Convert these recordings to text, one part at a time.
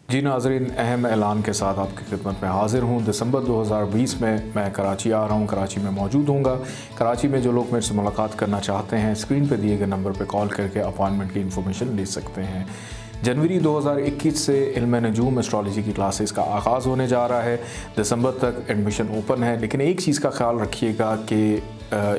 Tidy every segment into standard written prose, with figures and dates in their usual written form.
जी नाज़रीन, अहम ऐलान के साथ आपकी खिदमत में हाज़िर हूँ। दिसंबर 2020 में मैं कराची आ रहा हूँ, कराची में मौजूद हूँगा। कराची में जो लोग मेरे से मुलाकात करना चाहते हैं, स्क्रीन पे दिए गए नंबर पे कॉल करके अपॉइंटमेंट की इन्फॉर्मेशन ले सकते हैं। जनवरी 2021 से इल्म नजूम एस्ट्रोलॉजी की क्लासेस का आगाज़ होने जा रहा है। दिसंबर तक एडमिशन ओपन है, लेकिन एक चीज़ का ख्याल रखिएगा कि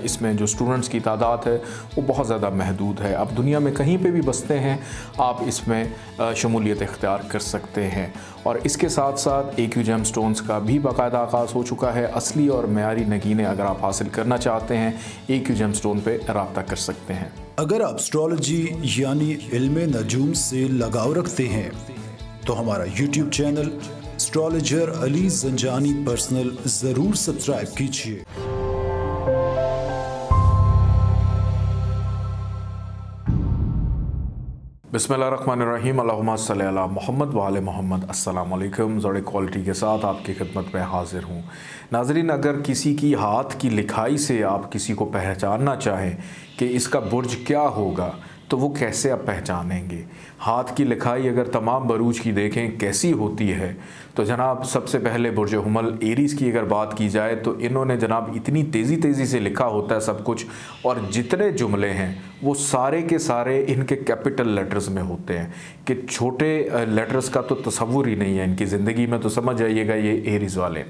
इसमें जो स्टूडेंट्स की तादाद है वो बहुत ज़्यादा महदूद है। अब दुनिया में कहीं पे भी बसते हैं आप इसमें शमूलियत इख्तियार कर सकते हैं। और इसके साथ साथ AQ जेमस्टोन्स का भी बाकायदा आगाज़ हो चुका है। असली और मयारी नगीने अगर आप हासिल करना चाहते हैं AQ जेमस्टोन पे रब्ता कर सकते हैं। अगर आप एस्ट्रोलॉजी यानी इल्म नजूम से लगाव रखते हैं तो हमारा YouTube channel astrologer Ali Zanjani personal ज़रूर सब्सक्राइब कीजिए। बिस्मिल्लाहिर्रहमानिर्रहीम, अल्लाहुम्मा सल्ली अला मोहम्मद व आले मोहम्मद। अस्सलाम वालेकुम। ज़ोरे क्वालिटी के साथ आपकी खिदमत में हाज़िर हूँ। नाज़रीन, अगर किसी की हाथ की लिखाई से आप किसी को पहचानना चाहें कि इसका बुर्ज क्या होगा, तो वो कैसे आप पहचानेंगे? हाथ की लिखाई अगर तमाम बरूज की देखें कैसी होती है, तो जनाब सबसे पहले बुर्ज हुमल एरीज़ की अगर बात की जाए तो इन्होंने जनाब इतनी तेज़ी से लिखा होता है सब कुछ, और जितने जुमले हैं वो सारे के सारे इनके कैपिटल लेटर्स में होते हैं कि छोटे लेटर्स का तो तसव्वुर ही नहीं है इनकी ज़िंदगी में। तो समझ जाइएगा ये एरीज़ वाले।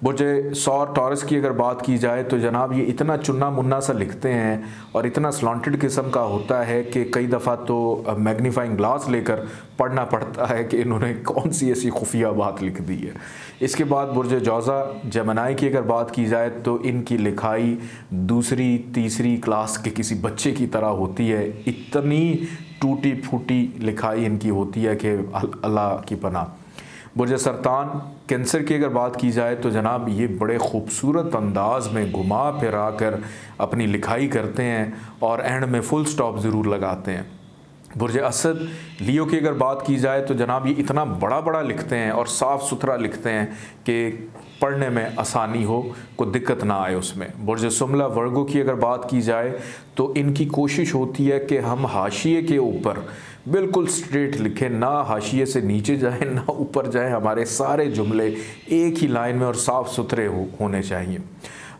बुर्ज सौर टॉरस की अगर बात की जाए तो जनाब ये इतना चुन्ना मुन्ना सा लिखते हैं और इतना स्लॉन्टेड किस्म का होता है कि कई दफ़ा तो मैग्नीफाइंग ग्लास लेकर पढ़ना पड़ता है कि इन्होंने कौन सी ऐसी खुफिया बात लिख दी है। इसके बाद बुर्ज जौज़ा जेमिनी की अगर बात की जाए तो इनकी लिखाई दूसरी तीसरी क्लास के किसी बच्चे की तरह होती है। इतनी टूटी फूटी लिखाई इनकी होती है कि अल्लाह की पनाह। बुर्ज सरतान कैंसर की अगर बात की जाए तो जनाब ये बड़े ख़ूबसूरत अंदाज में घुमा फिरा कर अपनी लिखाई करते हैं और एंड में फुल स्टॉप ज़रूर लगाते हैं। बुर्ज असद लियो की अगर बात की जाए तो जनाब ये इतना बड़ा लिखते हैं और साफ़ सुथरा लिखते हैं कि पढ़ने में आसानी हो, कोई दिक्कत ना आए उसमें। बुर्ज सुमला वर्गो की अगर बात की जाए तो इनकी कोशिश होती है कि हम हाशिए के ऊपर बिल्कुल स्ट्रेट लिखें, ना हाशिए से नीचे जाएं ना ऊपर जाएं। हमारे सारे जुमले एक ही लाइन में और साफ़ सुथरे होने चाहिए।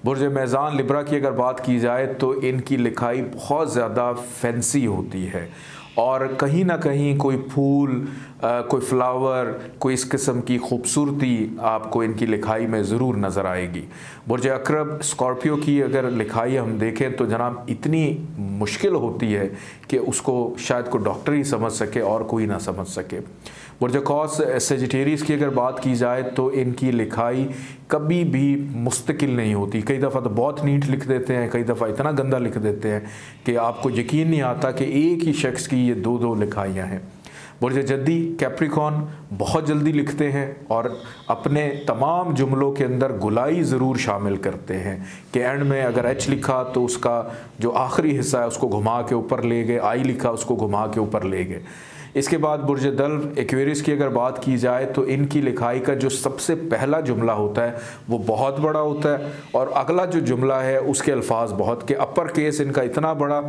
बुर्ज मेज़ान लिब्रा की अगर बात की जाए तो इनकी लिखाई बहुत ज़्यादा फैंसी होती है और कहीं ना कहीं कोई फूल, कोई फ्लावर, कोई इस किस्म की खूबसूरती आपको इनकी लिखाई में ज़रूर नज़र आएगी। बुर्ज अकरब स्कॉर्पियो की अगर लिखाई हम देखें तो जनाब इतनी मुश्किल होती है कि उसको शायद कोई डॉक्टर ही समझ सके और कोई ना समझ सके। बुर्ज कौस सेजिटेरियस की अगर बात की जाए तो इनकी लिखाई कभी भी मुस्तकिल नहीं होती। कई दफ़ा तो बहुत नीट लिख देते हैं, कई दफ़ा इतना गंदा लिख देते हैं कि आपको यकीन नहीं आता कि एक ही शख्स की ये दो लिखाइयाँ हैं। बुर्ज जद्दी कैप्रिकॉन बहुत जल्दी लिखते हैं और अपने तमाम जुमलों के अंदर गुलाई ज़रूर शामिल करते हैं कि एंड में अगर H लिखा तो उसका जो आखिरी हिस्सा है उसको घुमा के ऊपर ले गए, I लिखा उसको घुमा के ऊपर ले गए। इसके बाद बुर्ज दल्व एक्वेरियस की अगर बात की जाए तो इनकी लिखाई का जो सबसे पहला जुमला होता है वो बहुत बड़ा होता है और अगला जो जुमला है उसके अल्फाज बहुत के अपर केस इनका इतना बड़ा,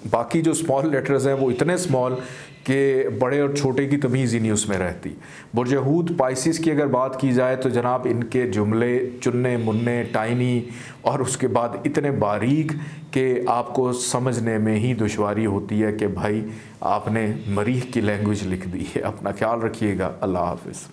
बाकी जो स्मॉल लेटर्स हैं वो इतने स्मॉल कि बड़े और छोटे की तमीज़ ही नहीं उसमें रहती। बुर्ज हूत पाइसिस की अगर बात की जाए तो जनाब इनके जुमले चुन्ने मुन्ने टाइनी और उसके बाद इतने बारीक कि आपको समझने में ही दुश्वारी होती है कि भाई आपने मरीख की लैंग्वेज लिख दी है। अपना ख्याल रखिएगा। अल्लाह हाफ़िज़।